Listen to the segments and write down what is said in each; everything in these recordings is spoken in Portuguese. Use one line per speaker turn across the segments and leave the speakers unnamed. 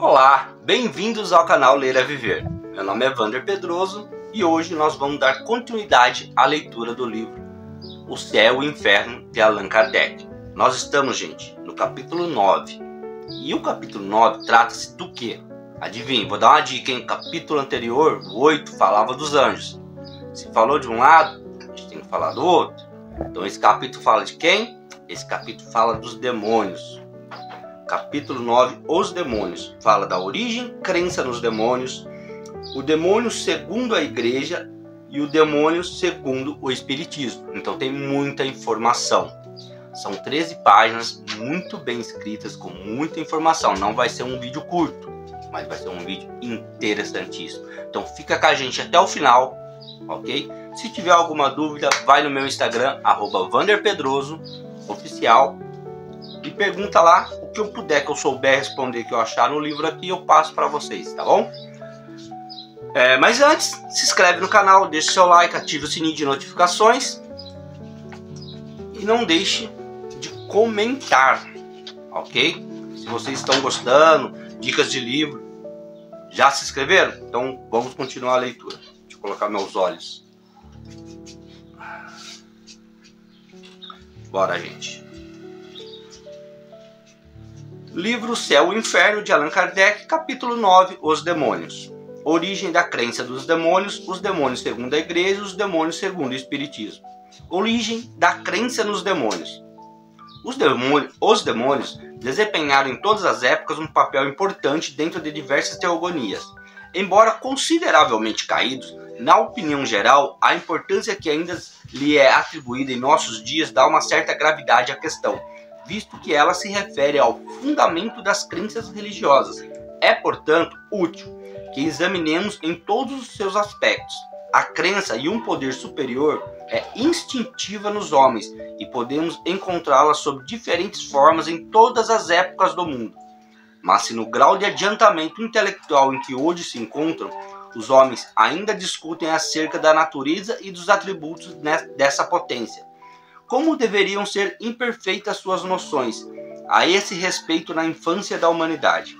Olá, bem-vindos ao canal Ler é Viver. Meu nome é Wander Pedroso e hoje nós vamos dar continuidade à leitura do livro O Céu e o Inferno de Allan Kardec. Nós estamos, gente, no capítulo 9. E o capítulo 9 trata-se do quê? Adivinhe, vou dar uma dica, hein? O capítulo anterior, o 8, falava dos anjos. Se falou de um lado, a gente tem que falar do outro. Então esse capítulo fala de quem? Esse capítulo fala dos demônios. Capítulo 9, os demônios. Fala da origem, crença nos demônios, o demônio segundo a igreja e o demônio segundo o espiritismo. Então tem muita informação. São 13 páginas muito bem escritas, com muita informação. Não vai ser um vídeo curto, mas vai ser um vídeo interessantíssimo. Então fica com a gente até o final, ok? Se tiver alguma dúvida, vai no meu Instagram, @wanderpedroso_oficial, e pergunta lá o que eu puder, que eu souber responder, que eu achar no livro aqui, eu passo para vocês, tá bom? Mas antes, se inscreve no canal, deixe seu like, ative o sininho de notificações e não deixe de comentar, ok? Se vocês estão gostando, dicas de livro, já se inscreveram? Então vamos continuar a leitura. Deixa eu colocar meus olhos. Bora, gente. Livro O Céu e o Inferno de Allan Kardec, capítulo 9, os demônios. Origem da crença dos demônios, os demônios segundo a igreja e os demônios segundo o espiritismo. Origem da crença nos demônios. Os demônios desempenharam em todas as épocas um papel importante dentro de diversas teogonias. Embora consideravelmente caídos, na opinião geral, a importância que ainda lhe é atribuída em nossos dias dá uma certa gravidade à questão, visto que ela se refere ao fundamento das crenças religiosas. É, portanto, útil que examinemos em todos os seus aspectos. A crença em um poder superior é instintiva nos homens e podemos encontrá-la sob diferentes formas em todas as épocas do mundo. Mas se no grau de adiantamento intelectual em que hoje se encontram, os homens ainda discutem acerca da natureza e dos atributos dessa potência, como deveriam ser imperfeitas suas noções a esse respeito na infância da humanidade.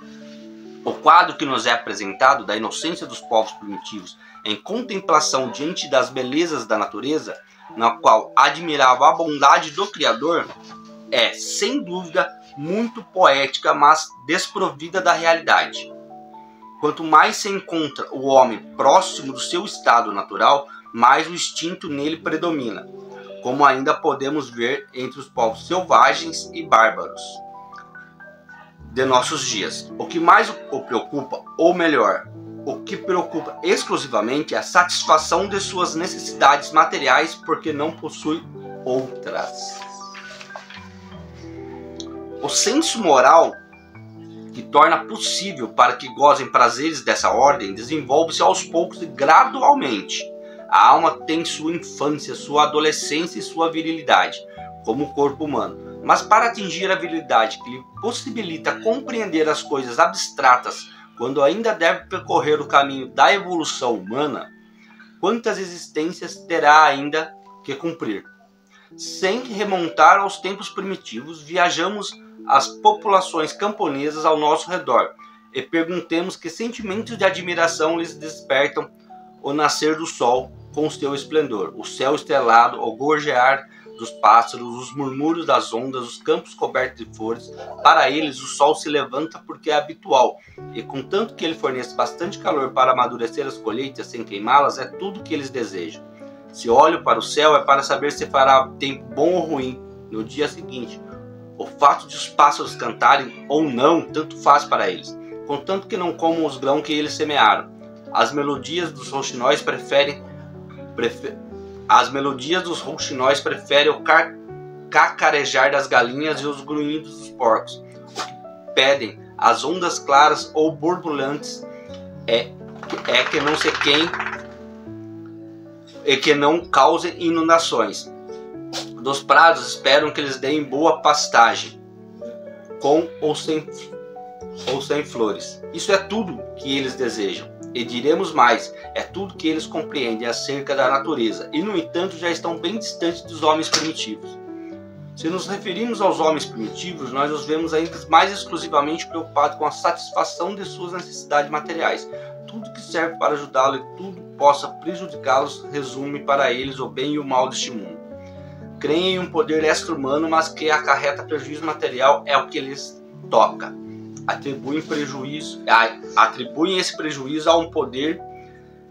O quadro que nos é apresentado da inocência dos povos primitivos em contemplação diante das belezas da natureza, na qual admirava a bondade do Criador, é, sem dúvida, muito poética, mas desprovida da realidade. Quanto mais se encontra o homem próximo do seu estado natural, mais o instinto nele predomina, como ainda podemos ver entre os povos selvagens e bárbaros de nossos dias. O que mais o preocupa, ou melhor, o que preocupa exclusivamente é a satisfação de suas necessidades materiais, porque não possui outras. O senso moral que torna possível para que gozem prazeres dessa ordem desenvolve-se aos poucos e gradualmente. A alma tem sua infância, sua adolescência e sua virilidade, como o corpo humano. Mas para atingir a virilidade que lhe possibilita compreender as coisas abstratas, quando ainda deve percorrer o caminho da evolução humana, quantas existências terá ainda que cumprir? Sem remontar aos tempos primitivos, viajamos às populações camponesas ao nosso redor e perguntemos que sentimentos de admiração lhes despertam o nascer do sol com seu esplendor, o céu estrelado, o gorjear dos pássaros, os murmúrios das ondas, os campos cobertos de flores. Para eles o sol se levanta porque é habitual, e contanto que ele forneça bastante calor para amadurecer as colheitas sem queimá-las, é tudo o que eles desejam. Se olham para o céu é para saber se fará tempo bom ou ruim no dia seguinte. O fato de os pássaros cantarem ou não, tanto faz para eles, contanto que não comam os grãos que eles semearam. As melodias dos rouxinóis preferem o cacarejar das galinhas e os grunhidos dos porcos. O que pedem as ondas claras ou borbolantes é que não se quem e que não causem inundações. Dos prados esperam que eles deem boa pastagem, com ou sem flores. Isso é tudo que eles desejam. E diremos mais, é tudo que eles compreendem acerca da natureza, e no entanto já estão bem distantes dos homens primitivos. Se nos referimos aos homens primitivos, nós os vemos ainda mais exclusivamente preocupados com a satisfação de suas necessidades materiais. Tudo que serve para ajudá-lo e tudo possa prejudicá-los resume para eles o bem e o mal deste mundo. Creem em um poder extra-humano, mas que acarreta prejuízo material é o que lhes toca. Atribuem esse prejuízo a um poder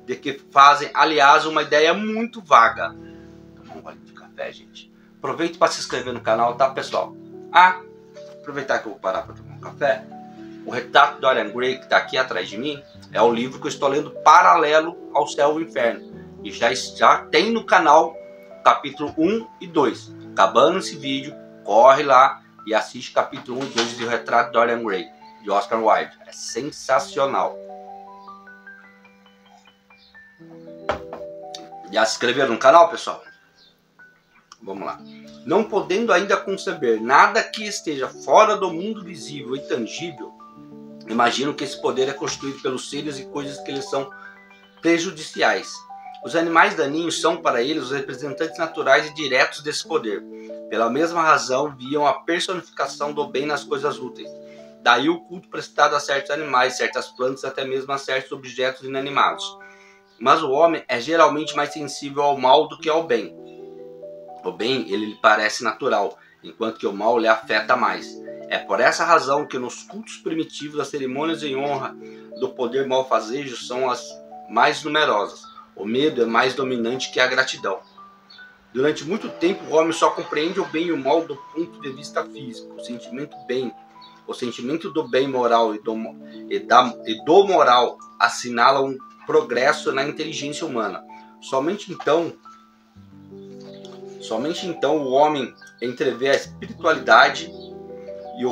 de que fazem, aliás, uma ideia muito vaga. Tomar um golinho de café, gente. Aproveite para se inscrever no canal, tá, pessoal? Aproveitar que eu vou parar para tomar um café. O Retrato de Dorian Gray, que está aqui atrás de mim, é o livro que eu estou lendo paralelo ao Céu e o Inferno. E já tem no canal capítulo 1 e 2. Acabando esse vídeo, corre lá e assiste capítulo 1 e 2 de O Retrato de Dorian Gray, de Oscar Wilde. É sensacional. Já se inscreveram no canal, pessoal? Vamos lá. Não podendo ainda conceber nada que esteja fora do mundo visível e tangível, imagino que esse poder é constituído pelos seres e coisas que lhes são prejudiciais. Os animais daninhos são para eles os representantes naturais e diretos desse poder. Pela mesma razão, viam a personificação do bem nas coisas úteis. Daí o culto prestado a certos animais, certas plantas, até mesmo a certos objetos inanimados. Mas o homem é geralmente mais sensível ao mal do que ao bem. O bem, ele lhe parece natural, enquanto que o mal lhe afeta mais. É por essa razão que nos cultos primitivos as cerimônias em honra do poder malfazejo são as mais numerosas. O medo é mais dominante que a gratidão. Durante muito tempo o homem só compreende o bem e o mal do ponto de vista físico. O sentimento do bem moral e do moral assinala um progresso na inteligência humana. Somente então o homem entrevê a espiritualidade e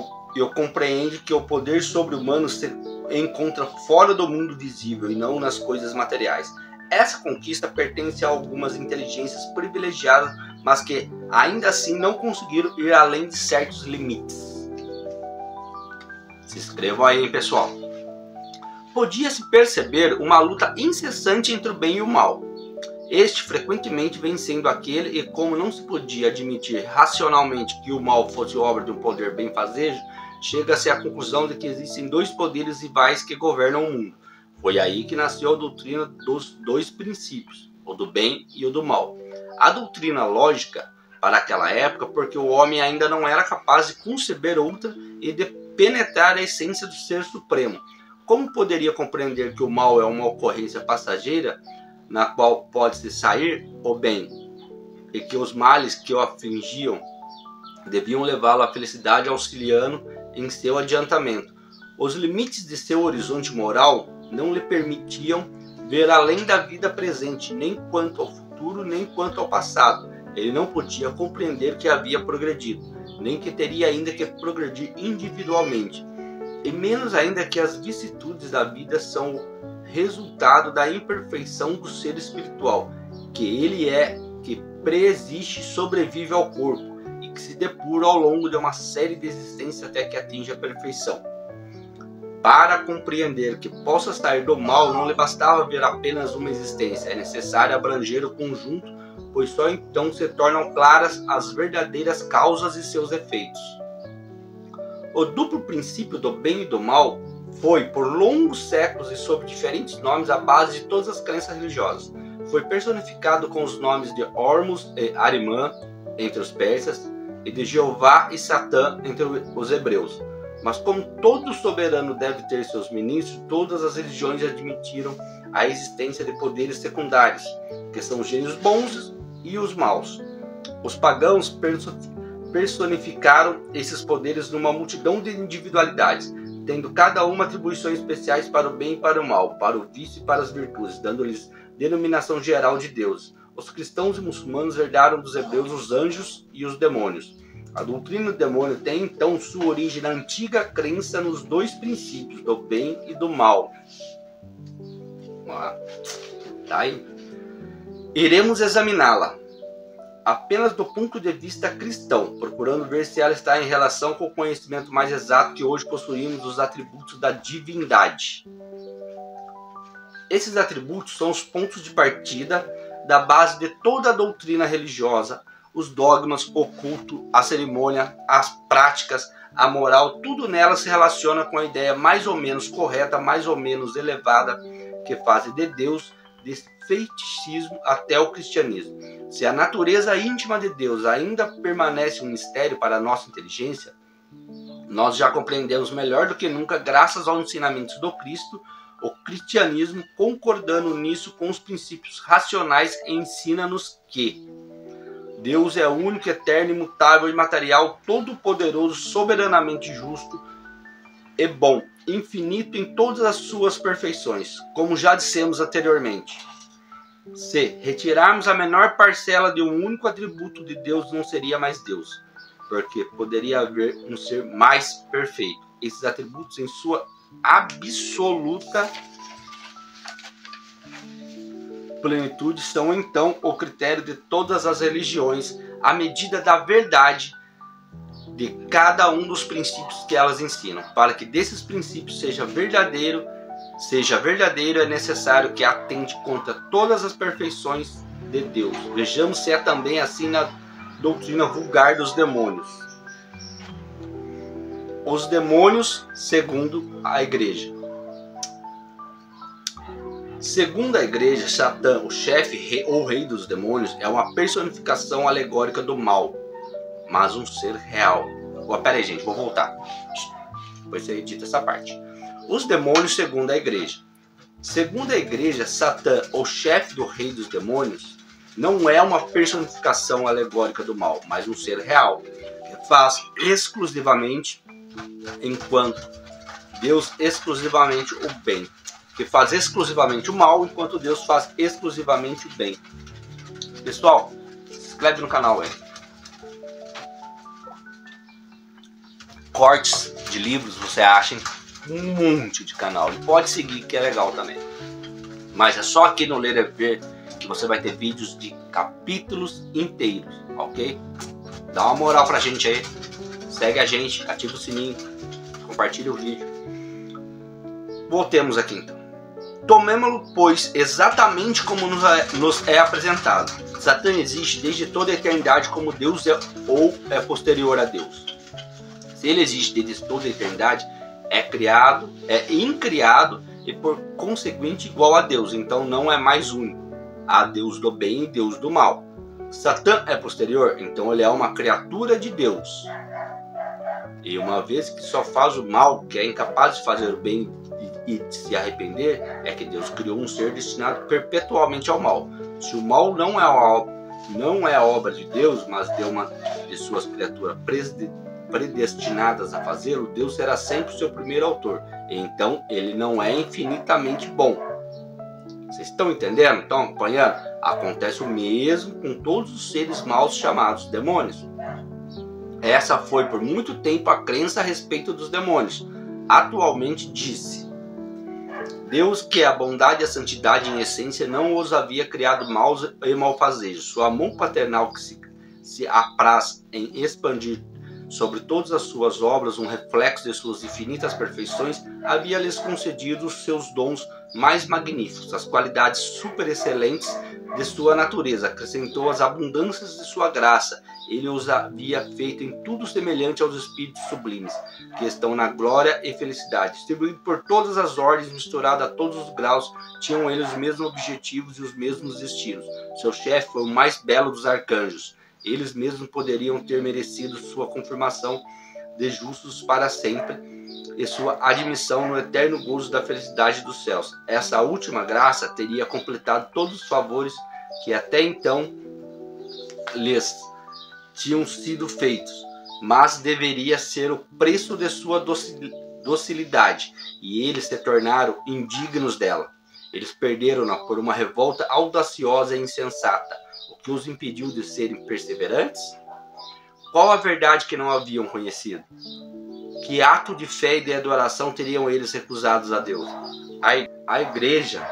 compreende que o poder sobre-humano se encontra fora do mundo visível e não nas coisas materiais. Essa conquista pertence a algumas inteligências privilegiadas, mas que ainda assim não conseguiram ir além de certos limites. Se inscrevam aí, hein, pessoal. Podia-se perceber uma luta incessante entre o bem e o mal. Este frequentemente vencendo aquele, e como não se podia admitir racionalmente que o mal fosse obra de um poder benfazejo, chega-se à conclusão de que existem dois poderes rivais que governam o mundo. Foi aí que nasceu a doutrina dos dois princípios, o do bem e o do mal. A doutrina lógica para aquela época, porque o homem ainda não era capaz de conceber outra e de penetrar a essência do Ser Supremo. Como poderia compreender que o mal é uma ocorrência passageira, na qual pode-se sair o bem, e que os males que o afligiam deviam levá-lo à felicidade, auxiliando em seu adiantamento? Os limites de seu horizonte moral não lhe permitiam ver além da vida presente, nem quanto ao futuro, nem quanto ao passado. Ele não podia compreender que havia progredido, nem que teria ainda que progredir individualmente, e menos ainda que as vicissitudes da vida são o resultado da imperfeição do ser espiritual, que ele é, que preexiste e sobrevive ao corpo, e que se depura ao longo de uma série de existências até que atinja a perfeição. Para compreender que possa sair do mal, não lhe bastava ver apenas uma existência, é necessário abranger o conjunto, pois só então se tornam claras as verdadeiras causas e seus efeitos. O duplo princípio do bem e do mal foi, por longos séculos e sob diferentes nomes, a base de todas as crenças religiosas. Foi personificado com os nomes de Hormuz e Arimã entre os persas e de Jeová e Satã entre os hebreus. Mas como todo soberano deve ter seus ministros, todas as religiões admitiram a existência de poderes secundários, que são os gênios bons e os maus. Os pagãos personificaram esses poderes numa multidão de individualidades, tendo cada uma atribuições especiais para o bem e para o mal, para o vício e para as virtudes, dando-lhes denominação geral de Deus. Os cristãos e muçulmanos herdaram dos hebreus os anjos e os demônios. A doutrina do demônio tem então sua origem na antiga crença nos dois princípios, do bem e do mal. Tá aí. Iremos examiná-la apenas do ponto de vista cristão, procurando ver se ela está em relação com o conhecimento mais exato que hoje possuímos dos atributos da divindade. Esses atributos são os pontos de partida da base de toda a doutrina religiosa, os dogmas, o culto, a cerimônia, as práticas, a moral, tudo nela se relaciona com a ideia mais ou menos correta, mais ou menos elevada, que faz de Deus, desse feiticismo até o cristianismo. Se a natureza íntima de Deus ainda permanece um mistério para a nossa inteligência, nós já compreendemos melhor do que nunca, graças aos ensinamentos do Cristo, o cristianismo, concordando nisso com os princípios racionais, ensina-nos que Deus é único, eterno, imutável, imaterial, todo-poderoso, soberanamente justo e bom, infinito em todas as suas perfeições, como já dissemos anteriormente. Se retirarmos a menor parcela de um único atributo de Deus, não seria mais Deus, porque poderia haver um ser mais perfeito. Esses atributos em sua absoluta plenitude são então o critério de todas as religiões, a medida da verdade de cada um dos princípios que elas ensinam. Para que desses princípios seja verdadeiro, é necessário que atente contra todas as perfeições de Deus. Vejamos se é também assim na doutrina vulgar dos demônios. Os demônios segundo a igreja. Segundo a igreja, Satã, o chefe ou rei dos demônios, é uma personificação alegórica do mal, mas um ser real. Pera aí, gente, vou voltar. Depois você edita essa parte. Os demônios segundo a igreja. Segundo a igreja, Satã, o chefe do rei dos demônios, não é uma personificação alegórica do mal, mas um ser real, que faz exclusivamente, enquanto Deus exclusivamente o bem. Que faz exclusivamente o mal, enquanto Deus faz exclusivamente o bem. Pessoal, se inscreve no canal aí. Cortes de livros você acha em um monte de canal. E pode seguir, que é legal também. Mas é só aqui no Ler é Ver que você vai ter vídeos de capítulos inteiros, ok? Dá uma moral pra gente aí. Segue a gente, ativa o sininho, compartilha o vídeo. Voltemos aqui então. Tomemo-lo, pois, exatamente como nos é apresentado. Satã existe desde toda a eternidade como Deus ou é posterior a Deus. Se ele existe desde toda a eternidade, é incriado e por conseguinte igual a Deus. Então não é mais único. Há Deus do bem e Deus do mal. Satã é posterior, então ele é uma criatura de Deus. E uma vez que só faz o mal, que é incapaz de fazer o bem e de se arrepender, é que Deus criou um ser destinado perpetualmente ao mal. Se o mal não é obra de Deus, mas de uma de suas criaturas predestinadas a fazê-lo, Deus será sempre o seu primeiro autor. Então ele não é infinitamente bom. Vocês estão entendendo? Estão acompanhando? Acontece o mesmo com todos os seres maus chamados demônios. Essa foi por muito tempo a crença a respeito dos demônios. Atualmente diz-se: Deus, que é a bondade e a santidade em essência, não os havia criado maus e malfazejos. Sua mão paternal, que se apraz em expandir sobre todas as suas obras um reflexo de suas infinitas perfeições, havia lhes concedido os seus dons mais magníficos, as qualidades superexcelentes de sua natureza, acrescentou as abundâncias de sua graça. Ele os havia feito em tudo semelhante aos espíritos sublimes, que estão na glória e felicidade. Distribuído por todas as ordens, misturado a todos os graus, tinham eles os mesmos objetivos e os mesmos destinos. Seu chefe foi o mais belo dos arcanjos. Eles mesmos poderiam ter merecido sua confirmação de justos para sempre e sua admissão no eterno gozo da felicidade dos céus. Essa última graça teria completado todos os favores que até então lhes tinham sido feitos, mas deveria ser o preço de sua docilidade, e eles se tornaram indignos dela. Eles perderam-na por uma revolta audaciosa e insensata, o que os impediu de serem perseverantes? Qual a verdade que não haviam conhecido? Que ato de fé e de adoração teriam eles recusados a Deus? A igreja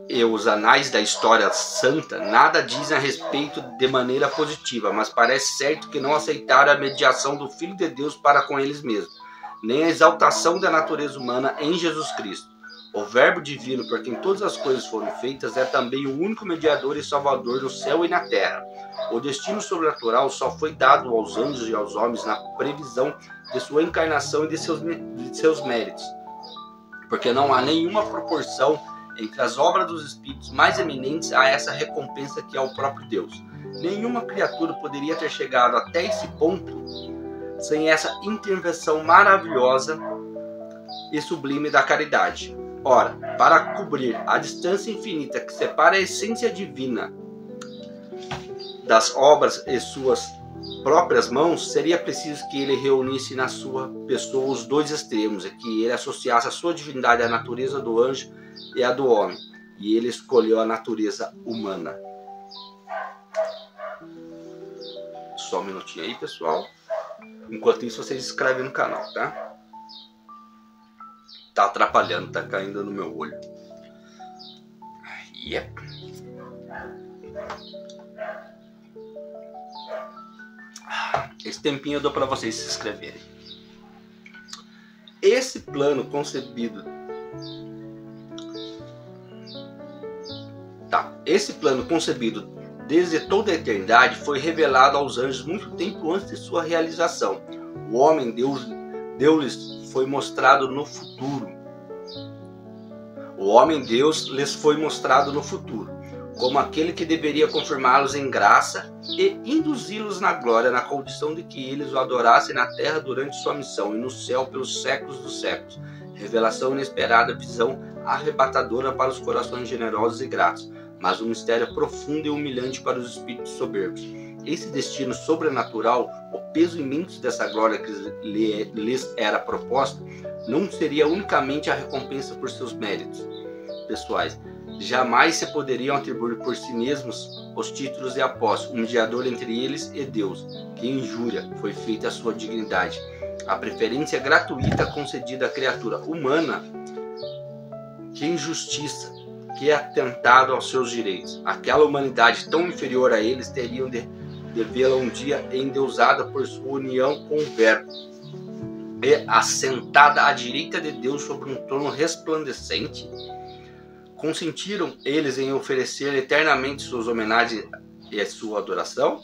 e os anais da história santa nada dizem a respeito de maneira positiva, mas parece certo que não aceitaram a mediação do Filho de Deus para com eles mesmos, nem a exaltação da natureza humana em Jesus Cristo. O Verbo divino, por quem todas as coisas foram feitas, é também o único mediador e salvador no céu e na terra. O destino sobrenatural só foi dado aos anjos e aos homens na previsão de sua encarnação e de seus méritos, porque não há nenhuma proporção entre as obras dos espíritos mais eminentes a essa recompensa que é o próprio Deus. Nenhuma criatura poderia ter chegado até esse ponto sem essa intervenção maravilhosa e sublime da caridade. Ora, para cobrir a distância infinita que separa a essência divina das obras e suas próprias mãos, seria preciso que ele reunisse na sua pessoa os dois extremos, e que ele associasse a sua divindade à natureza do anjo e à do homem. E ele escolheu a natureza humana. Só um minutinho aí, pessoal. Enquanto isso, vocês se inscrevem no canal, tá? Tá atrapalhando, tá caindo no meu olho. Yep. Esse tempinho eu dou para vocês se inscreverem. Esse plano concebido... Esse plano concebido desde toda a eternidade foi revelado aos anjos muito tempo antes de sua realização. O homem Deus foi mostrado no futuro. O homem Deus lhes foi mostrado no futuro, como aquele que deveria confirmá-los em graça e induzi-los na glória, na condição de que eles o adorassem na terra durante sua missão e no céu pelos séculos dos séculos. Revelação inesperada, visão arrebatadora para os corações generosos e gratos, mas um mistério profundo e humilhante para os espíritos soberbos. Esse destino sobrenatural, o peso imenso dessa glória que lhes era proposta, não seria unicamente a recompensa por seus méritos pessoais. Jamais se poderiam atribuir por si mesmos os títulos de apóstolo, um mediador entre eles e Deus. Que injúria foi feita à sua dignidade! A preferência gratuita concedida à criatura humana, que injustiça, que atentado aos seus direitos. Aquela humanidade tão inferior a eles teriam de vê-la um dia endeusada por sua união com o Verbo e assentada à direita de Deus sobre um trono resplandecente. Consentiram eles em oferecer eternamente suas homenagens e a sua adoração?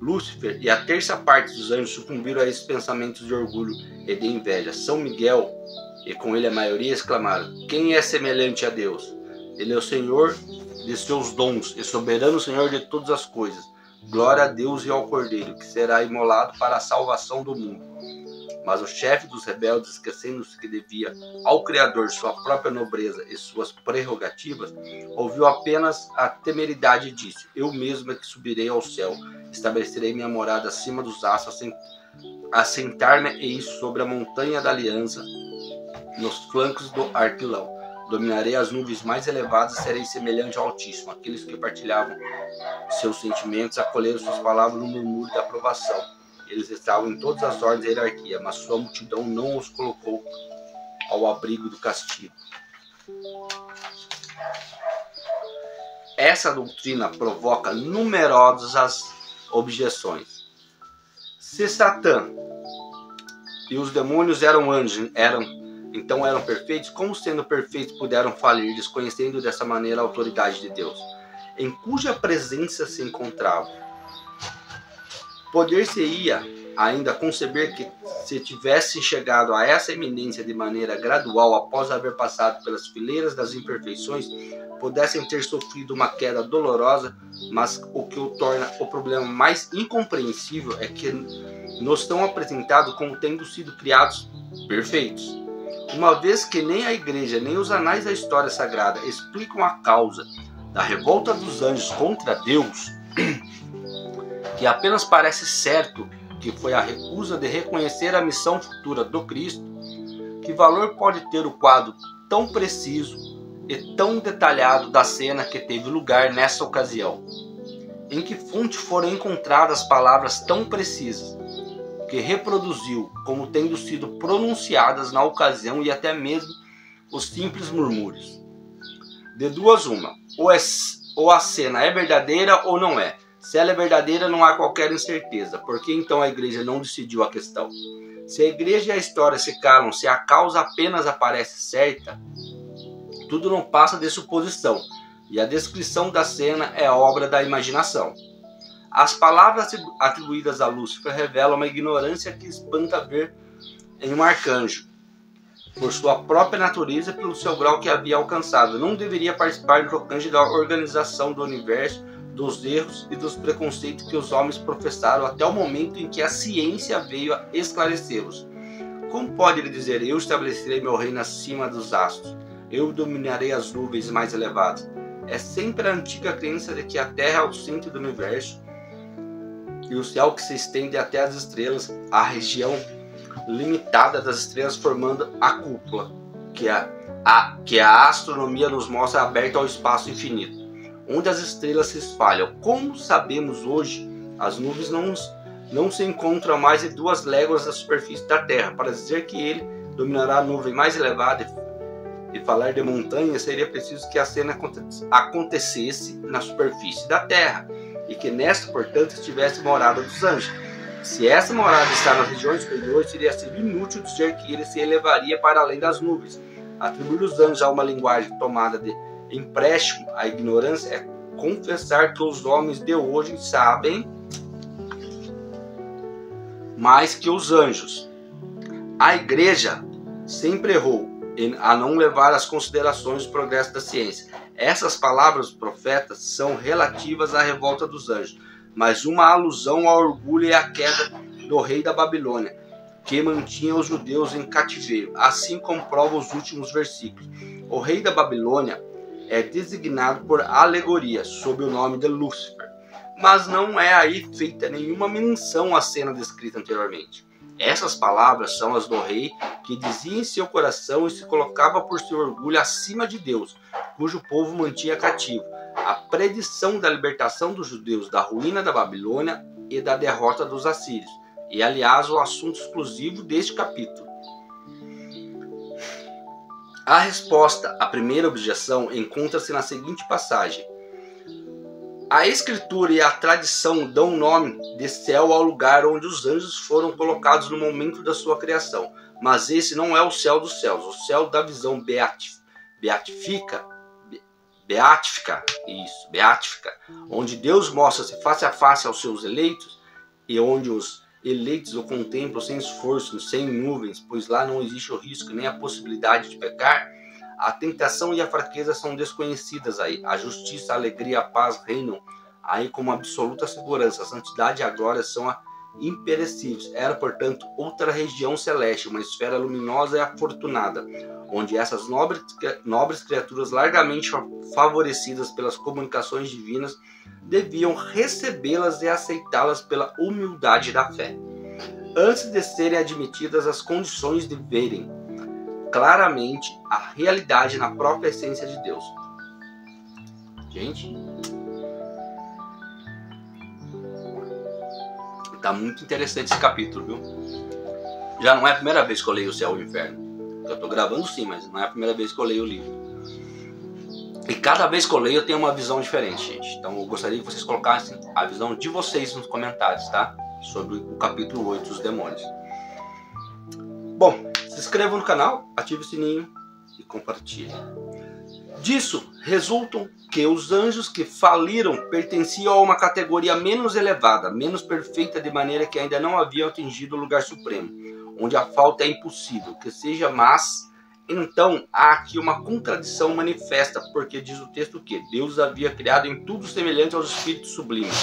Lúcifer e a terça parte dos anjos sucumbiram a esses pensamentos de orgulho e de inveja. São Miguel, e com ele a maioria, exclamaram: quem é semelhante a Deus? Ele é o Senhor de seus dons e soberano Senhor de todas as coisas. Glória a Deus e ao Cordeiro, que será imolado para a salvação do mundo. Mas o chefe dos rebeldes, esquecendo-se que devia ao Criador sua própria nobreza e suas prerrogativas, ouviu apenas a temeridade e disse: eu mesmo é que subirei ao céu, estabelecerei minha morada acima dos astros, assentar-me-ei sobre a montanha da aliança, nos flancos do Arquilão. Dominarei as nuvens mais elevadas e serei semelhante ao Altíssimo. Aqueles que partilhavam seus sentimentos acolheram suas palavras no murmúrio da aprovação. Eles estavam em todas as ordens da hierarquia, mas sua multidão não os colocou ao abrigo do castigo. Essa doutrina provoca numerosas objeções. Se Satã e os demônios eram anjos, então eram perfeitos, como sendo perfeitos puderam falir, desconhecendo dessa maneira a autoridade de Deus, em cuja presença se encontravam? Poder-se-ia ainda conceber que, se tivessem chegado a essa eminência de maneira gradual após haver passado pelas fileiras das imperfeições, pudessem ter sofrido uma queda dolorosa, mas o que o torna o problema mais incompreensível é que nos são apresentados como tendo sido criados perfeitos. Uma vez que nem a Igreja nem os anais da história sagrada explicam a causa da revolta dos anjos contra Deus, que apenas parece certo que foi a recusa de reconhecer a missão futura do Cristo, que valor pode ter o quadro tão preciso e tão detalhado da cena que teve lugar nessa ocasião? Em que fonte foram encontradas palavras tão precisas, que reproduziu como tendo sido pronunciadas na ocasião e até mesmo os simples murmúrios? De duas uma, ou a cena é verdadeira ou não é. Se ela é verdadeira, não há qualquer incerteza. Por que então a Igreja não decidiu a questão? Se a Igreja e a história se calam, se a causa apenas aparece certa, Tudo não passa de suposição, e a descrição da cena é obra da imaginação. As palavras atribuídas a Lúcifer revelam uma ignorância que espanta ver em um arcanjo, por sua própria natureza e pelo seu grau que havia alcançado. Não deveria participar do tocante da organização do universo, dos erros e dos preconceitos que os homens professaram até o momento em que a ciência veio a esclarecê-los. Como pode ele dizer: eu estabelecerei meu reino acima dos astros, eu dominarei as nuvens mais elevadas? É sempre a antiga crença de que a Terra é o centro do universo e o céu que se estende até as estrelas, a região limitada das estrelas formando a cúpula, que a astronomia nos mostra aberta ao espaço infinito, onde as estrelas se espalham. Como sabemos hoje, as nuvens não se encontram a mais de 2 léguas da superfície da Terra. Para dizer que ele dominará a nuvem mais elevada e falar de montanha, seria preciso que a cena acontecesse na superfície da Terra, e que nesta, portanto, estivesse morada dos anjos. Se essa morada está nas regiões superiores, seria inútil dizer que ele se elevaria para além das nuvens. Atribuir os anjos a uma linguagem tomada de empréstimo à ignorância é confessar que os homens de hoje sabem mais que os anjos. A igreja sempre errou a não levar as considerações do progresso da ciência. Essas palavras dos profetas são relativas à revolta dos anjos, mas uma alusão ao orgulho e à queda do rei da Babilônia, que mantinha os judeus em cativeiro. Assim comprovam os últimos versículos. O rei da Babilônia é designado por alegoria sob o nome de Lúcifer, mas não é aí feita nenhuma menção à cena descrita anteriormente. Essas palavras são as do rei que dizia em seu coração e se colocava por seu orgulho acima de Deus, cujo povo mantinha cativo. A predição da libertação dos judeus da ruína da Babilônia e da derrota dos assírios. E, aliás, o assunto exclusivo deste capítulo. A resposta à primeira objeção encontra-se na seguinte passagem. A Escritura e a tradição dão nome de céu ao lugar onde os anjos foram colocados no momento da sua criação. Mas esse não é o céu dos céus, o céu da visão beatífica, onde Deus mostra-se face a face aos seus eleitos e onde os eleitos o contemplam sem esforço, sem nuvens, pois lá não existe o risco nem a possibilidade de pecar. A tentação e a fraqueza são desconhecidas aí. A justiça, a alegria e a paz reinam aí com absoluta segurança. A santidade e a glória são imperecíveis. Era, portanto, outra região celeste, uma esfera luminosa e afortunada, onde essas nobres criaturas, largamente favorecidas pelas comunicações divinas, deviam recebê-las e aceitá-las pela humildade da fé, antes de serem admitidas às condições de verem claramente a realidade na própria essência de Deus. Gente, tá muito interessante esse capítulo, viu? Já não é a primeira vez que eu leio O Céu e o Inferno. Eu tô gravando sim, mas não é a primeira vez que eu leio o livro. E cada vez que eu leio eu tenho uma visão diferente, gente. Então eu gostaria que vocês colocassem a visão de vocês nos comentários, tá? Sobre o capítulo 8, os demônios. Bom, se inscreva no canal, ative o sininho e compartilhe. Disso resultam que os anjos que faliram pertenciam a uma categoria menos elevada, menos perfeita, de maneira que ainda não haviam atingido o lugar supremo, onde a falta é impossível que seja, mas então há aqui uma contradição manifesta, porque diz o texto que Deus havia criado em tudo semelhante aos espíritos sublimes,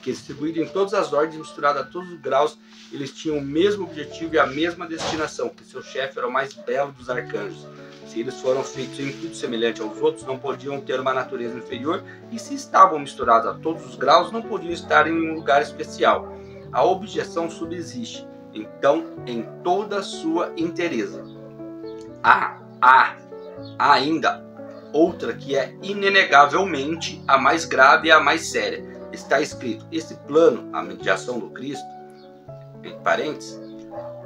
que distribuídos em todas as ordens, misturados a todos os graus, eles tinham o mesmo objetivo e a mesma destinação, que seu chefe era o mais belo dos arcanjos. Se eles foram feitos em tudo semelhante aos outros, não podiam ter uma natureza inferior, e se estavam misturados a todos os graus, não podiam estar em um lugar especial. A objeção subsiste, então, em toda a sua inteireza. Há ainda outra que é inegavelmente a mais grave e a mais séria. Está escrito: esse plano, a mediação do Cristo, entre parênteses,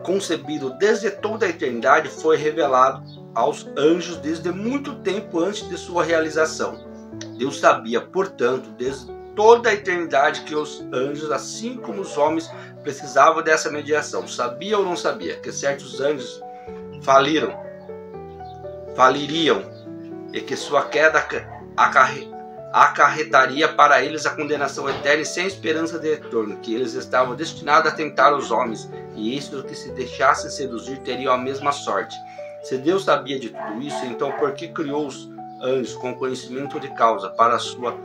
concebido desde toda a eternidade, foi revelado aos anjos desde muito tempo antes de sua realização. Deus sabia, portanto, desde toda a eternidade que os anjos, assim como os homens, precisavam dessa mediação. Sabia ou não sabia que certos anjos faliriam e que sua queda acarretaria para eles a condenação eterna e sem esperança de retorno, que eles estavam destinados a tentar os homens, e estes que se deixassem seduzir teriam a mesma sorte. Se Deus sabia de tudo isso, então por que criou os anjos com conhecimento de causa para a sua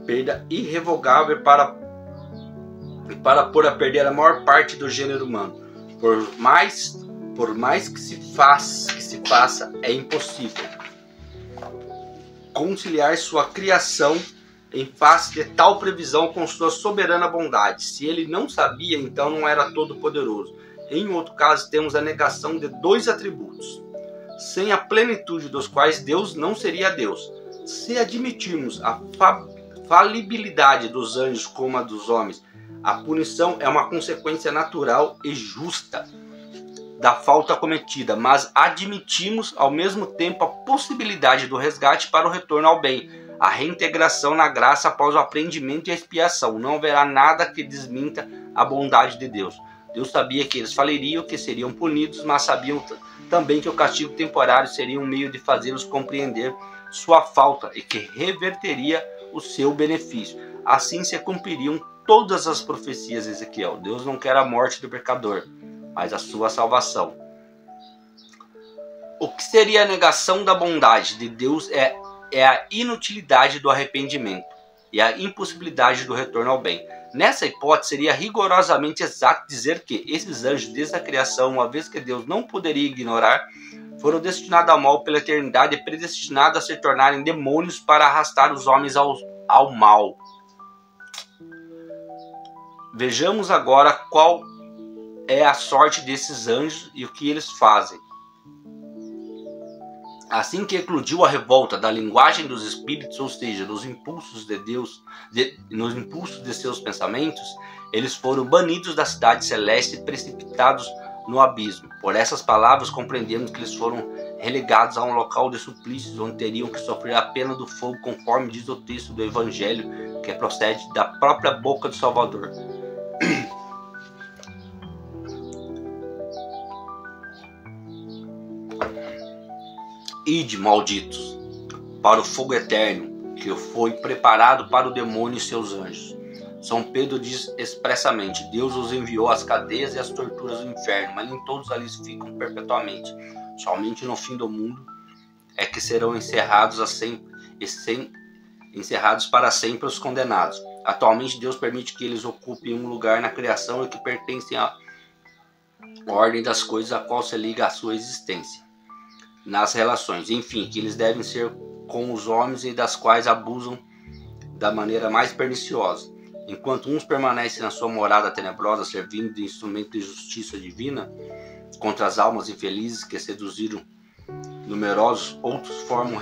perda irrevogável e para pôr a perder a maior parte do gênero humano? Por mais que se faça, é impossível conciliar sua criação em face de tal previsão com sua soberana bondade. Se ele não sabia, então não era todo-poderoso. Em outro caso, temos a negação de dois atributos, sem a plenitude dos quais Deus não seria Deus. Se admitirmos a falibilidade dos anjos como a dos homens, a punição é uma consequência natural e justa da falta cometida, mas admitimos ao mesmo tempo a possibilidade do resgate para o retorno ao bem, a reintegração na graça após o aprendimento e a expiação. Não haverá nada que desminta a bondade de Deus. Deus sabia que eles falhariam, que seriam punidos, mas sabiam também que o castigo temporário seria um meio de fazê-los compreender sua falta e que reverteria o seu benefício. Assim se cumpririam todas as profecias de Ezequiel. Deus não quer a morte do pecador, mas a sua salvação. O que seria a negação da bondade de Deus é a inutilidade do arrependimento e a impossibilidade do retorno ao bem. Nessa hipótese, seria rigorosamente exato dizer que esses anjos, desde a criação, uma vez que Deus não poderia ignorar, foram destinados ao mal pela eternidade e predestinados a se tornarem demônios para arrastar os homens ao mal. Vejamos agora qual é a sorte desses anjos e o que eles fazem. Assim que eclodiu a revolta da linguagem dos espíritos, ou seja, nos impulsos de Deus, nos impulsos de seus pensamentos, eles foram banidos da cidade celeste e precipitados no abismo. Por essas palavras compreendemos que eles foram relegados a um local de suplícios, onde teriam que sofrer a pena do fogo, conforme diz o texto do Evangelho, que procede da própria boca do Salvador. Ide, malditos, para o fogo eterno, que foi preparado para o demônio e seus anjos. São Pedro diz expressamente: Deus os enviou às cadeias e às torturas do inferno, mas nem todos ali ficam perpetuamente. Somente no fim do mundo é que serão encerrados para sempre os condenados. Atualmente Deus permite que eles ocupem um lugar na criação e que pertencem à ordem das coisas a qual se liga a sua existência nas relações, enfim, que eles devem ser com os homens e das quais abusam da maneira mais perniciosa. Enquanto uns permanecem na sua morada tenebrosa, servindo de instrumento de justiça divina contra as almas infelizes que seduziram numerosos, outros formam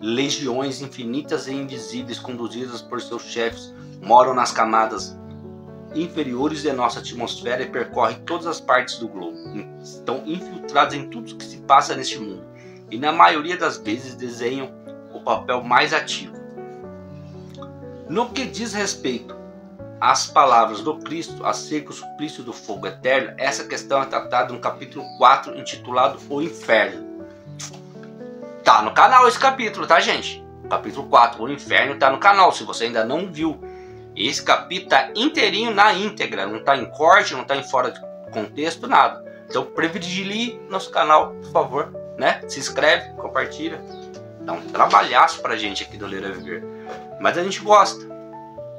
legiões infinitas e invisíveis conduzidas por seus chefes, moram nas camadas inferiores de nossa atmosfera e percorrem todas as partes do globo. Estão infiltrados em tudo o que se passa neste mundo e na maioria das vezes desempenham o papel mais ativo. No que diz respeito às palavras do Cristo acerca do suplício do fogo eterno, essa questão é tratada no capítulo 4, intitulado O Inferno. Tá no canal esse capítulo, tá, gente? Capítulo 4, O Inferno, tá no canal, se você ainda não viu. Esse capítulo tá inteirinho na íntegra, não tá em corte, não tá em fora de contexto, nada. Então privilegie nosso canal, por favor, né? Se inscreve, compartilha. Dá um trabalhaço pra gente aqui do Ler a Viver. Mas a gente gosta.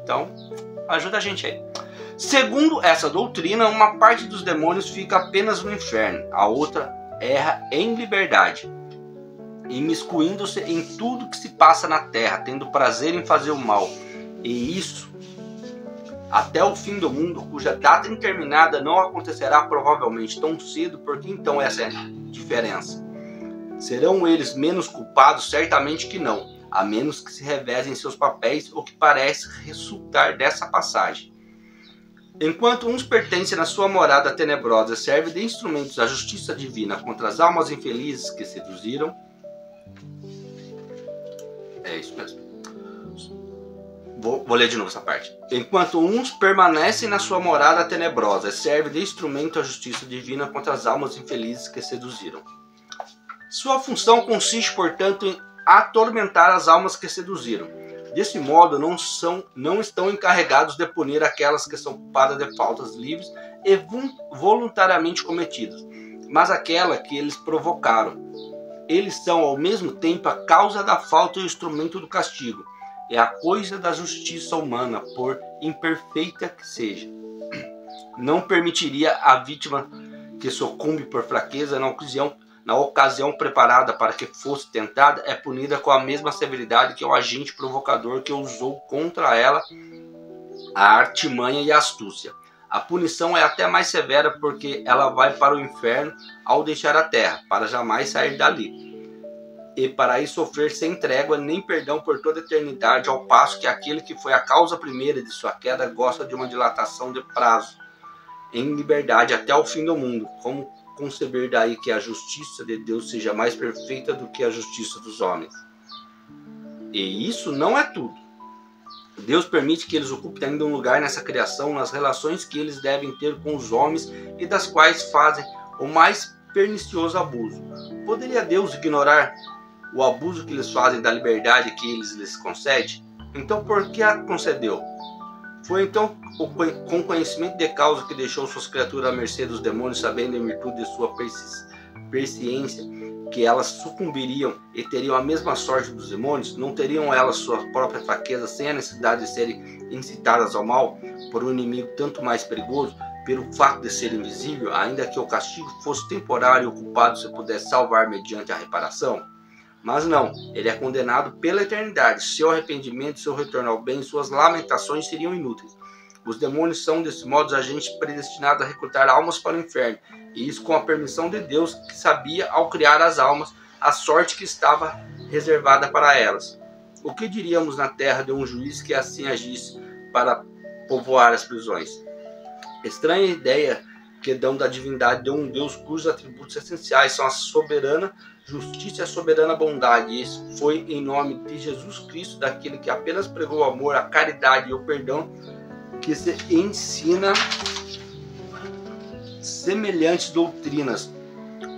Então, ajuda a gente aí. Segundo essa doutrina, uma parte dos demônios fica apenas no inferno, a outra erra em liberdade, imiscuindo-se em tudo que se passa na terra, tendo prazer em fazer o mal. E isso até o fim do mundo, cuja data indeterminada não acontecerá provavelmente tão cedo, porque então essa é a diferença. Serão eles menos culpados? Certamente que não, a menos que se revezem seus papéis, o que parece resultar dessa passagem. Enquanto uns pertencem na sua morada tenebrosa, servem de instrumentos à justiça divina contra as almas infelizes que seduziram. É isso mesmo. Vou ler de novo essa parte. Enquanto uns permanecem na sua morada tenebrosa, servem de instrumento à justiça divina contra as almas infelizes que seduziram. Sua função consiste, portanto, atormentar as almas que seduziram. Desse modo, não estão encarregados de punir aquelas que são culpadas de faltas livres e voluntariamente cometidas, mas aquela que eles provocaram. Eles são, ao mesmo tempo, a causa da falta e o instrumento do castigo. É a coisa da justiça humana, por imperfeita que seja. Não permitiria a vítima que sucumbe por fraqueza na ocasião preparada para que fosse tentada, é punida com a mesma severidade que o agente provocador que usou contra ela a artimanha e a astúcia. A punição é até mais severa porque ela vai para o inferno ao deixar a terra, para jamais sair dali. E para aí sofrer sem trégua nem perdão por toda a eternidade, ao passo que aquele que foi a causa primeira de sua queda gosta de uma dilatação de prazo em liberdade até o fim do mundo. Como conceber daí que a justiça de Deus seja mais perfeita do que a justiça dos homens? E isso não é tudo. Deus permite que eles ocupem ainda um lugar nessa criação, nas relações que eles devem ter com os homens e das quais fazem o mais pernicioso abuso. Poderia Deus ignorar o abuso que eles fazem da liberdade que lhes concede? Então por que a concedeu? Foi então com conhecimento de causa que deixou suas criaturas à mercê dos demônios, sabendo em virtude de sua persciência que elas sucumbiriam e teriam a mesma sorte dos demônios? Não teriam elas sua própria fraqueza sem a necessidade de serem incitadas ao mal por um inimigo tanto mais perigoso, pelo fato de ser invisível, ainda que o castigo fosse temporário e o culpado se pudesse salvar mediante a reparação? Mas não, ele é condenado pela eternidade. Seu arrependimento, seu retorno ao bem, suas lamentações seriam inúteis. Os demônios são, desse modo, agentes predestinados a recrutar almas para o inferno, e isso com a permissão de Deus, que sabia, ao criar as almas, a sorte que estava reservada para elas. O que diríamos na terra de um juiz que assim agisse para povoar as prisões? Estranha ideia que dão da divindade de um Deus cujos atributos essenciais são a soberana justiça e a soberana bondade. E isso foi em nome de Jesus Cristo, daquele que apenas pregou o amor, a caridade e o perdão, que se ensina semelhantes doutrinas.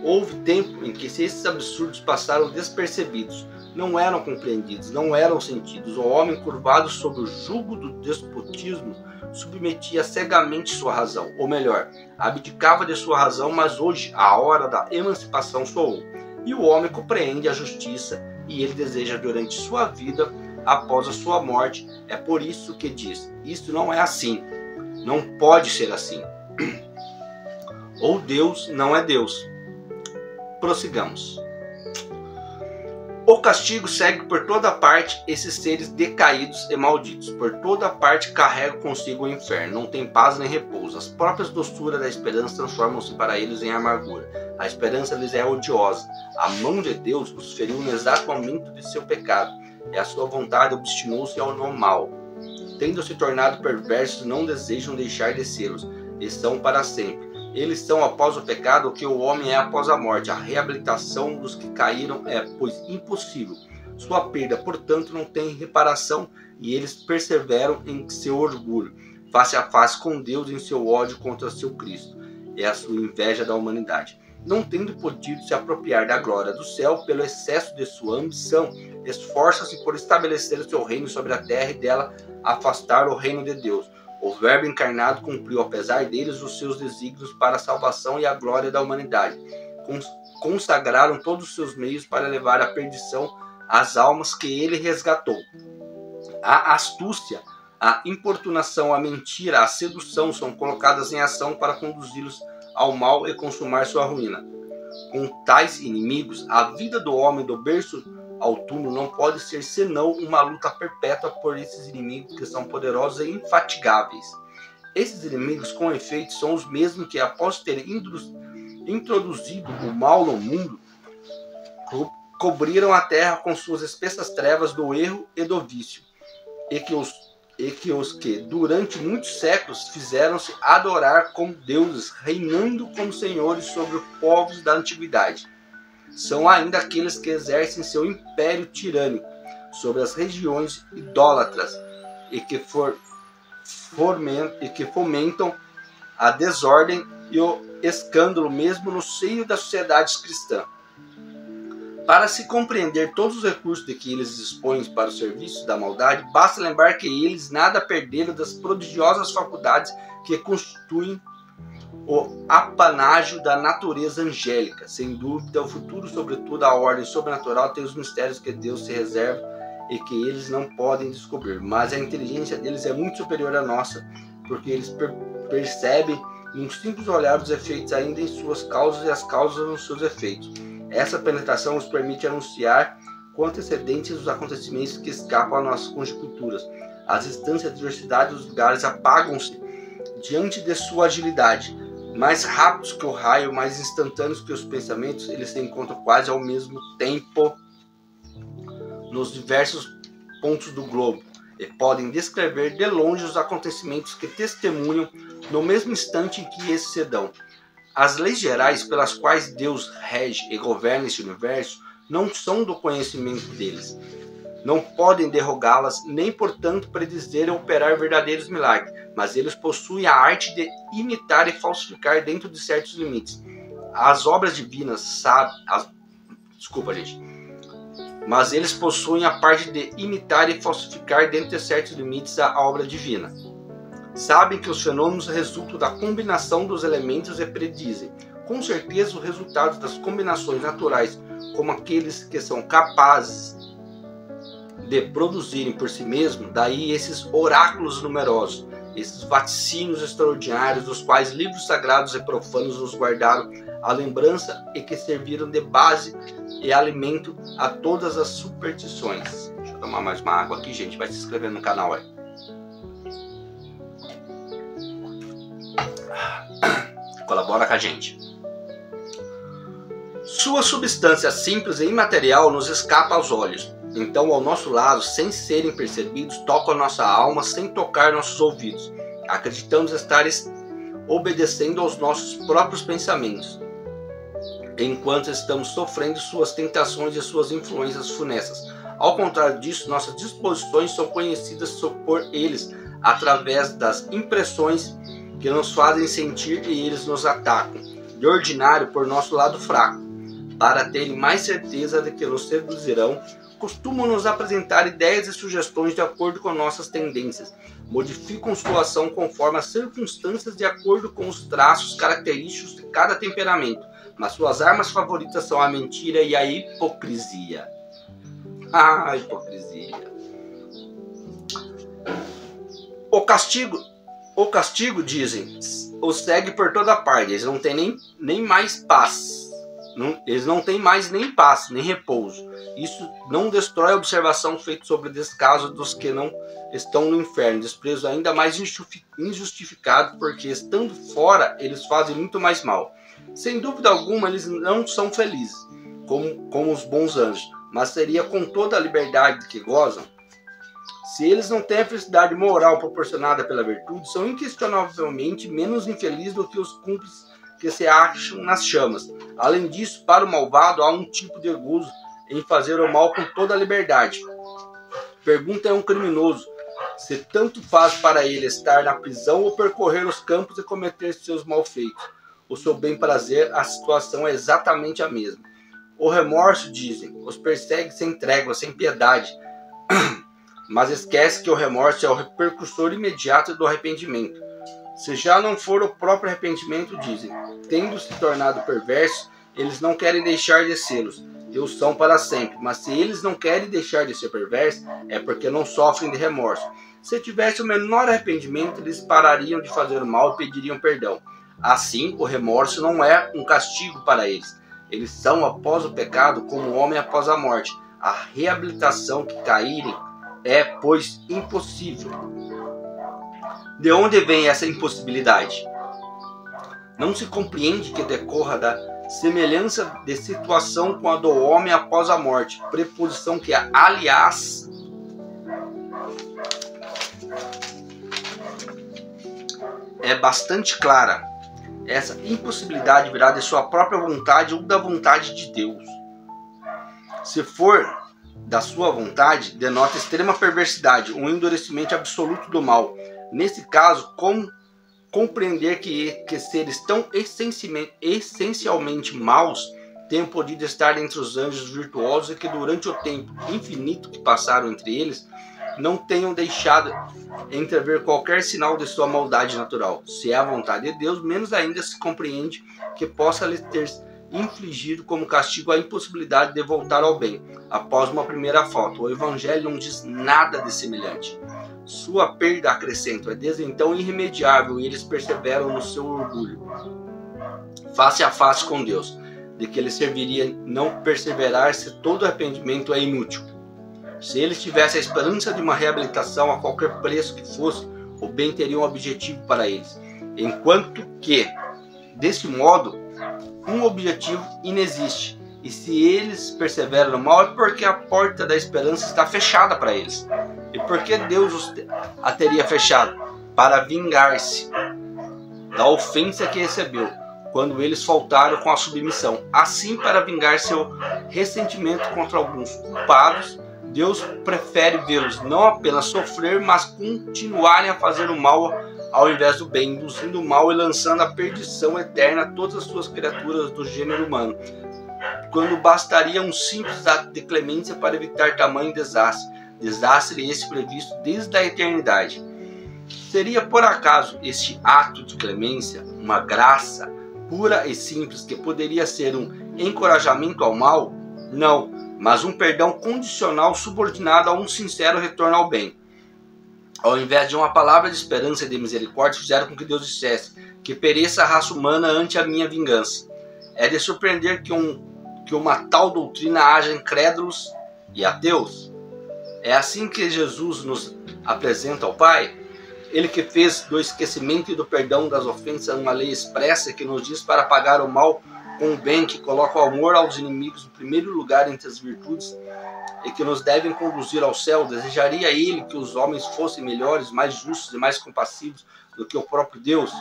Houve tempo em que esses absurdos passaram despercebidos, não eram compreendidos, não eram sentidos. O homem, curvado sob o jugo do despotismo, submetia cegamente sua razão, ou melhor, abdicava de sua razão, mas hoje a hora da emancipação soou, e o homem compreende a justiça e ele deseja durante sua vida, após a sua morte. É por isso que diz: isso não é assim, não pode ser assim. Ou Deus não é Deus. Prossigamos. O castigo segue por toda parte esses seres decaídos e malditos. Por toda parte carregam consigo o inferno. Não tem paz nem repouso. As próprias doçuras da esperança transformam-se para eles em amargura. A esperança lhes é odiosa. A mão de Deus os feriu no exato momento de seu pecado, e a sua vontade obstinou-se no mal. Tendo se tornado perversos, não desejam deixar de sê-los. Estão para sempre. Eles são após o pecado o que o homem é após a morte. A reabilitação dos que caíram é, pois, impossível. Sua perda, portanto, não tem reparação, e eles perseveram em seu orgulho, face a face com Deus, em seu ódio contra seu Cristo. É a sua inveja da humanidade. Não tendo podido se apropriar da glória do céu pelo excesso de sua ambição, esforça-se por estabelecer o seu reino sobre a terra e dela afastar o reino de Deus. O Verbo encarnado cumpriu, apesar deles, os seus desígnios para a salvação e a glória da humanidade. Consagraram todos os seus meios para levar à perdição as almas que ele resgatou. A astúcia, a importunação, a mentira, a sedução são colocadas em ação para conduzi-los ao mal e consumar sua ruína. Com tais inimigos, a vida do homem do berço ao túmulo não pode ser senão uma luta perpétua por esses inimigos que são poderosos e infatigáveis. Esses inimigos, com efeito, são os mesmos que, após terem introduzido o mal no mundo, cobriram a terra com suas espessas trevas do erro e do vício, e que os que durante muitos séculos fizeram-se adorar como deuses, reinando como senhores sobre os povos da antiguidade. São ainda aqueles que exercem seu império tirânico sobre as regiões idólatras e que fomentam a desordem e o escândalo mesmo no seio das sociedades cristãs. Para se compreender todos os recursos de que eles dispõem para o serviço da maldade, basta lembrar que eles nada perderam das prodigiosas faculdades que constituem o apanágio da natureza angélica. Sem dúvida, o futuro, sobretudo a ordem sobrenatural, tem os mistérios que Deus se reserva e que eles não podem descobrir. Mas a inteligência deles é muito superior à nossa, porque eles percebem num simples olhar os efeitos ainda em suas causas e as causas nos seus efeitos. Essa penetração os permite anunciar com antecedência os acontecimentos que escapam às nossas conjecturas. As distâncias e a diversidade dos lugares apagam-se diante de sua agilidade. Mais rápidos que o raio, mais instantâneos que os pensamentos, eles se encontram quase ao mesmo tempo nos diversos pontos do globo e podem descrever de longe os acontecimentos que testemunham no mesmo instante em que esses se dão. As leis gerais pelas quais Deus rege e governa este universo não são do conhecimento deles. Não podem derrogá-las, nem portanto predizer ou operar verdadeiros milagres, mas eles possuem a arte de imitar e falsificar dentro de certos limites. As obras divinas Mas eles possuem a parte de imitar e falsificar dentro de certos limites a obra divina. Sabem que os fenômenos resultam da combinação dos elementos e predizem, com certeza, os resultados das combinações naturais, como aqueles que são capazes de produzirem por si mesmos, daí esses oráculos numerosos, esses vaticínios extraordinários, dos quais livros sagrados e profanos nos guardaram a lembrança e que serviram de base e alimento a todas as superstições. Deixa eu tomar mais uma água aqui, gente, vai se inscrevendo no canal aí. Colabora com a gente. Sua substância simples e imaterial nos escapa aos olhos. Então, ao nosso lado, sem serem percebidos, tocam nossa alma sem tocar nossos ouvidos. Acreditamos estar obedecendo aos nossos próprios pensamentos, enquanto estamos sofrendo suas tentações e suas influências funestas. Ao contrário disso, nossas disposições são conhecidas por eles através das impressões que nos fazem sentir e eles nos atacam, de ordinário por nosso lado fraco. Para terem mais certeza de que nos seduzirão, costumam nos apresentar ideias e sugestões de acordo com nossas tendências. Modificam sua ação conforme as circunstâncias de acordo com os traços característicos de cada temperamento. Mas suas armas favoritas são a mentira e a hipocrisia. Ah, hipocrisia. O castigo, dizem, os segue por toda parte. Eles não têm nem mais paz. Eles não têm mais nem paz, nem repouso. Isso não destrói a observação feita sobre o descaso dos que não estão no inferno. Desprezo ainda mais injustificado, porque estando fora, eles fazem muito mais mal. Sem dúvida alguma, eles não são felizes, como os bons anjos, mas seria com toda a liberdade que gozam. Se eles não têm a felicidade moral proporcionada pela virtude, são inquestionavelmente menos infelizes do que os cúmplices que se acham nas chamas. Além disso, para o malvado há um tipo de gozo em fazer o mal com toda a liberdade. Pergunta a um criminoso se tanto faz para ele estar na prisão ou percorrer os campos e cometer seus malfeitos. O seu bem prazer, a situação é exatamente a mesma. O remorso, dizem, os persegue sem trégua, sem piedade. Mas esquece que o remorso é o repercussor imediato do arrependimento. Se já não for o próprio arrependimento, dizem, tendo se tornado perversos, eles não querem deixar de sê-los, e o são para sempre. Mas se eles não querem deixar de ser perversos, é porque não sofrem de remorso. Se tivesse o menor arrependimento, eles parariam de fazer o mal e pediriam perdão. Assim, o remorso não é um castigo para eles. Eles são após o pecado como o homem após a morte. A reabilitação que caírem é, pois, impossível. De onde vem essa impossibilidade? Não se compreende que decorra da semelhança de situação com a do homem após a morte, preposição que, aliás, é bastante clara. Essa impossibilidade virá de sua própria vontade ou da vontade de Deus. Se for da sua vontade, denota extrema perversidade, um endurecimento absoluto do mal. Nesse caso, como compreender que seres tão essencialmente maus tenham podido estar entre os anjos virtuosos e que durante o tempo infinito que passaram entre eles, não tenham deixado entrever qualquer sinal de sua maldade natural. Se é a vontade de Deus, menos ainda se compreende que possa lhes ter infligido como castigo a impossibilidade de voltar ao bem, após uma primeira falta. O Evangelho não diz nada de semelhante. Sua perda, acrescento, é desde então irremediável e eles perseveram no seu orgulho, face a face com Deus, de que lhes serviria não perseverar se todo arrependimento é inútil. Se eles tivessem a esperança de uma reabilitação a qualquer preço que fosse, o bem teria um objetivo para eles, enquanto que, desse modo, um objetivo inexiste. E se eles perseveram no mal, é porque a porta da esperança está fechada para eles. E por que Deus a teria fechado? Para vingar-se da ofensa que recebeu, quando eles faltaram com a submissão. Assim, para vingar seu ressentimento contra alguns culpados, Deus prefere vê-los não apenas sofrer, mas continuarem a fazer o mal ao invés do bem, induzindo o mal e lançando a perdição eterna a todas as suas criaturas do gênero humano, quando bastaria um simples ato de clemência para evitar tamanho desastre esse previsto desde a eternidade. Seria por acaso este ato de clemência uma graça pura e simples que poderia ser um encorajamento ao mal? Não, mas um perdão condicional subordinado a um sincero retorno ao bem. Ao invés de uma palavra de esperança e de misericórdia, fizeram com que Deus dissesse que pereça a raça humana ante a minha vingança. É de surpreender que uma tal doutrina haja incrédulos e ateus. É assim que Jesus nos apresenta ao Pai, Ele que fez do esquecimento e do perdão das ofensas uma lei expressa que nos diz para pagar o mal com o bem, que coloca o amor aos inimigos no primeiro lugar entre as virtudes e que nos devem conduzir ao céu. Desejaria Ele que os homens fossem melhores, mais justos e mais compassivos do que o próprio Deus?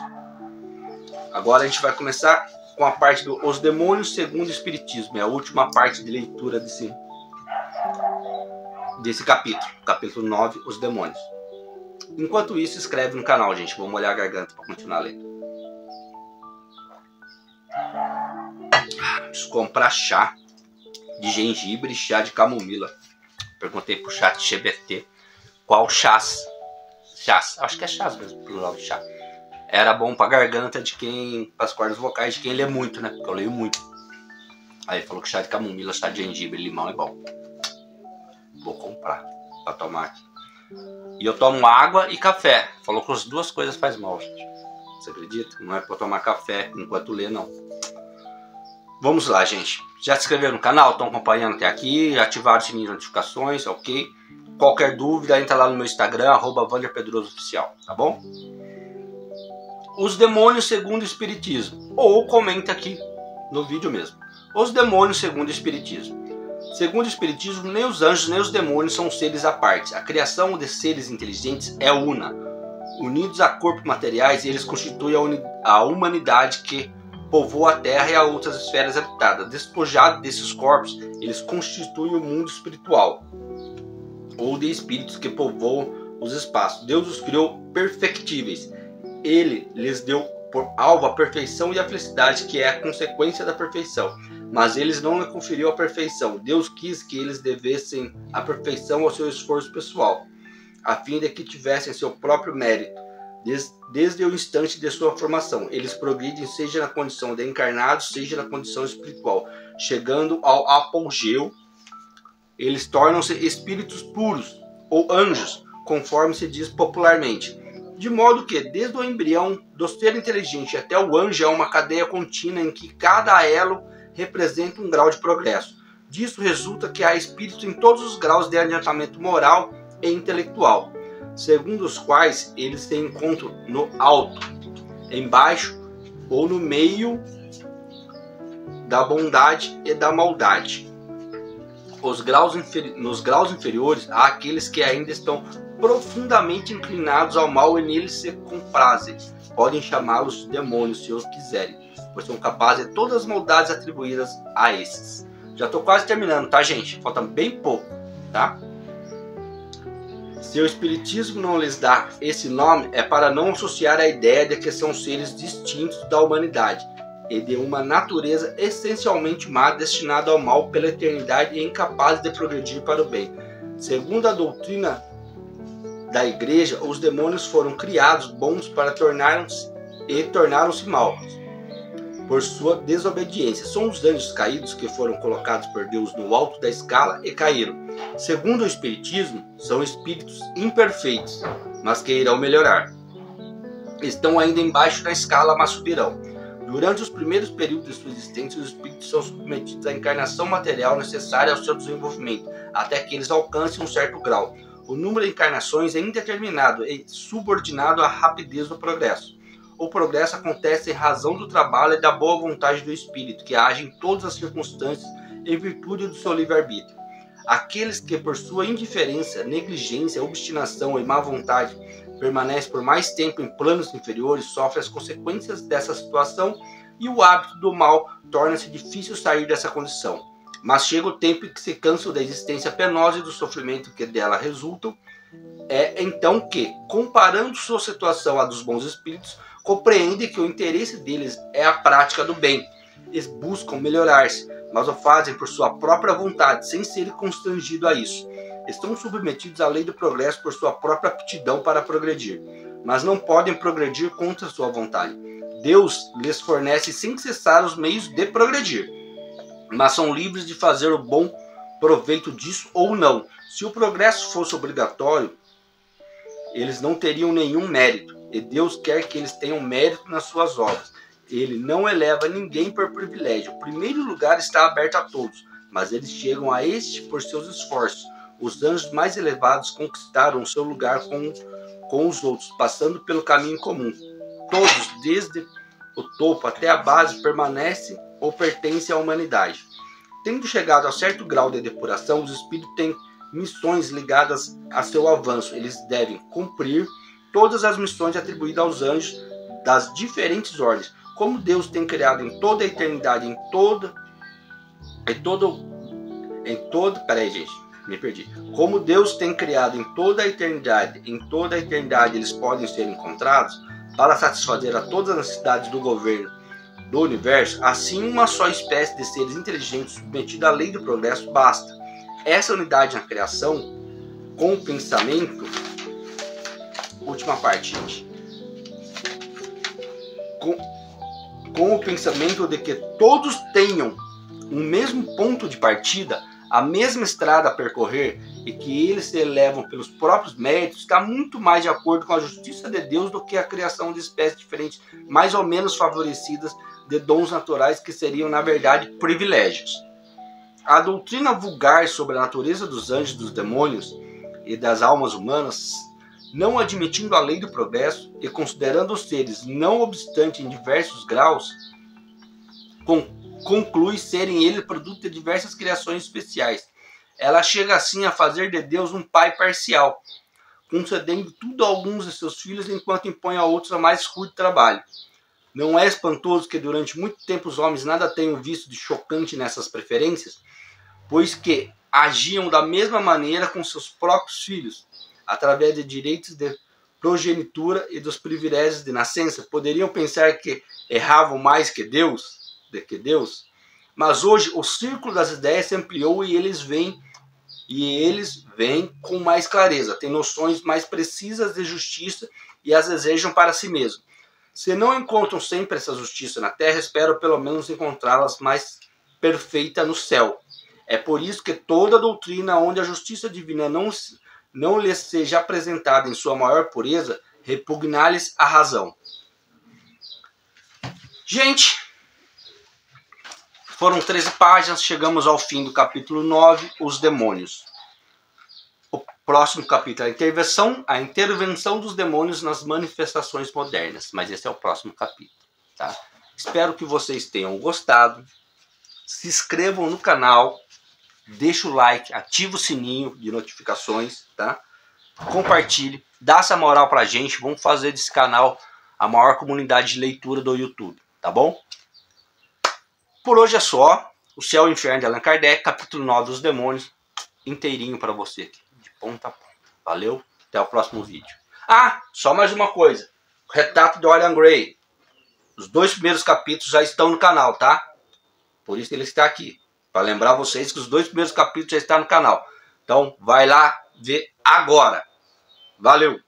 Agora a gente vai começar com a parte dos demônios segundo o Espiritismo. É a última parte de leitura desse capítulo 9, os demônios. Enquanto isso, escreve no canal, gente. Vou molhar a garganta para continuar lendo. Preciso comprar chá de gengibre e chá de camomila. Perguntei pro chat GBT qual chás, acho que é chás mesmo, plural de chá, era bom pra garganta de quem, pras cordas vocais de quem lê muito, né? Porque eu leio muito. Aí ele falou que chá de camomila, chá de gengibre e limão é bom. Vou comprar pra tomar aqui. E eu tomo água e café. Falou que as duas coisas faz mal, gente. Você acredita? Não é pra tomar café enquanto lê, não. Vamos lá, gente. Já se inscreveram no canal? Estão acompanhando até aqui? Já ativaram o sininho de notificações, ok? Qualquer dúvida, entra lá no meu Instagram, @WanderPedrosoOficial, tá bom? Os demônios segundo o Espiritismo. Ou comenta aqui no vídeo mesmo. Os demônios segundo o Espiritismo. Segundo o Espiritismo, nem os anjos nem os demônios são seres à parte. A criação de seres inteligentes é una. Unidos a corpos materiais, eles constituem a humanidade que povoa a Terra e a outras esferas habitadas. Despojados desses corpos, eles constituem o mundo espiritual, ou de espíritos que povoam os espaços. Deus os criou perfectíveis. Ele lhes deu por alvo a perfeição e a felicidade, que é a consequência da perfeição. Mas eles não lhe conferiu a perfeição. Deus quis que eles devessem a perfeição ao seu esforço pessoal, a fim de que tivessem seu próprio mérito. Desde o instante de sua formação, eles progridem, seja na condição de encarnados, seja na condição espiritual. Chegando ao apogeu, eles tornam-se espíritos puros, ou anjos, conforme se diz popularmente. De modo que, desde o embrião do ser inteligente até o anjo, é uma cadeia contínua em que cada elo representa um grau de progresso. Disso resulta que há espíritos em todos os graus de adiantamento moral e intelectual, segundo os quais eles se encontram no alto, embaixo ou no meio da bondade e da maldade. Nos graus inferiores há aqueles que ainda estão profundamente inclinados ao mal e neles se comprazem. Podem chamá-los de demônios se os quiserem, pois são capazes de todas as maldades atribuídas a esses. Já estou quase terminando, tá, gente? Falta bem pouco, tá? Se o Espiritismo não lhes dá esse nome, é para não associar a ideia de que são seres distintos da humanidade. e de uma natureza essencialmente má, destinada ao mal pela eternidade e incapaz de progredir para o bem. Segundo a doutrina da Igreja, os demônios foram criados bons para tornaram-se maus por sua desobediência. São os anjos caídos que foram colocados por Deus no alto da escala e caíram. Segundo o Espiritismo, são espíritos imperfeitos, mas que irão melhorar. Estão ainda embaixo da escala, mas subirão. Durante os primeiros períodos de sua existência, os espíritos são submetidos à encarnação material necessária ao seu desenvolvimento, até que eles alcancem um certo grau. O número de encarnações é indeterminado e subordinado à rapidez do progresso. O progresso acontece em razão do trabalho e da boa vontade do espírito, que age em todas as circunstâncias em virtude do seu livre-arbítrio. Aqueles que, por sua indiferença, negligência, obstinação e má vontade, permanecem por mais tempo em planos inferiores, sofrem as consequências dessa situação e o hábito do mal torna-se difícil sair dessa condição. Mas chega o tempo em que se cansam da existência penosa e do sofrimento que dela resultam. É então que, comparando sua situação à dos bons espíritos, compreende que o interesse deles é a prática do bem. Eles buscam melhorar-se, mas o fazem por sua própria vontade, sem serem constrangidos a isso. Estão submetidos à lei do progresso por sua própria aptidão para progredir, mas não podem progredir contra sua vontade. Deus lhes fornece sem cessar os meios de progredir, mas são livres de fazer o bom proveito disso ou não. Se o progresso fosse obrigatório, eles não teriam nenhum mérito, e Deus quer que eles tenham mérito nas suas obras. Ele não eleva ninguém por privilégio. O primeiro lugar está aberto a todos, mas eles chegam a este por seus esforços. Os anjos mais elevados conquistaram o seu lugar com os outros, passando pelo caminho comum. Todos, desde o topo até a base, permanecem ou pertencem à humanidade. Tendo chegado a certo grau de depuração, os espíritos têm missões ligadas a seu avanço. Eles devem cumprir todas as missões atribuídas aos anjos das diferentes ordens. Como Deus tem criado em toda a eternidade, Como Deus tem criado em toda a eternidade eles podem ser encontrados para satisfazer a todas as necessidades do governo do universo, assim uma só espécie de seres inteligentes submetida à lei do progresso basta. Essa unidade na criação, com o pensamento, última parte, gente, com o pensamento de que todos tenham o mesmo ponto de partida, a mesma estrada a percorrer e que eles se elevam pelos próprios méritos, está muito mais de acordo com a justiça de Deus do que a criação de espécies diferentes, mais ou menos favorecidas de dons naturais que seriam, na verdade, privilégios. A doutrina vulgar sobre a natureza dos anjos, dos demônios e das almas humanas, não admitindo a lei do progresso e considerando os seres, não obstante em diversos graus, conclui serem eles produto de diversas criações especiais. Ela chega assim a fazer de Deus um pai parcial, concedendo tudo a alguns de seus filhos enquanto impõe a outros a mais rude trabalho. Não é espantoso que durante muito tempo os homens nada tenham visto de chocante nessas preferências, pois que agiam da mesma maneira com seus próprios filhos, através de direitos de progenitura e dos privilégios de nascença. Poderiam pensar que erravam mais que Deus, mas hoje o círculo das ideias se ampliou e eles veem com mais clareza, têm noções mais precisas de justiça e as desejam para si mesmos. Se não encontram sempre essa justiça na terra, espero pelo menos encontrá-las mais perfeita no céu. É por isso que toda doutrina onde a justiça divina não lhes seja apresentada em sua maior pureza, repugnar-lhes a razão. Gente, foram 13 páginas, chegamos ao fim do capítulo 9, os demônios. O próximo capítulo é a intervenção dos demônios nas manifestações modernas, mas esse é o próximo capítulo, tá? Espero que vocês tenham gostado. Se inscrevam no canal, deixa o like, ativa o sininho de notificações, tá? Compartilhe, dá essa moral pra gente, vamos fazer desse canal a maior comunidade de leitura do YouTube, tá bom? Por hoje é só. O Céu e o Inferno de Allan Kardec, capítulo 9 dos demônios, inteirinho para você aqui, de ponta a ponta. Valeu, até o próximo vídeo. Ah, só mais uma coisa. O retrato de Dorian Gray. Os 2 primeiros capítulos já estão no canal, tá? Por isso ele está aqui. Para lembrar vocês que os 2 primeiros capítulos já estão no canal. Então vai lá ver agora. Valeu!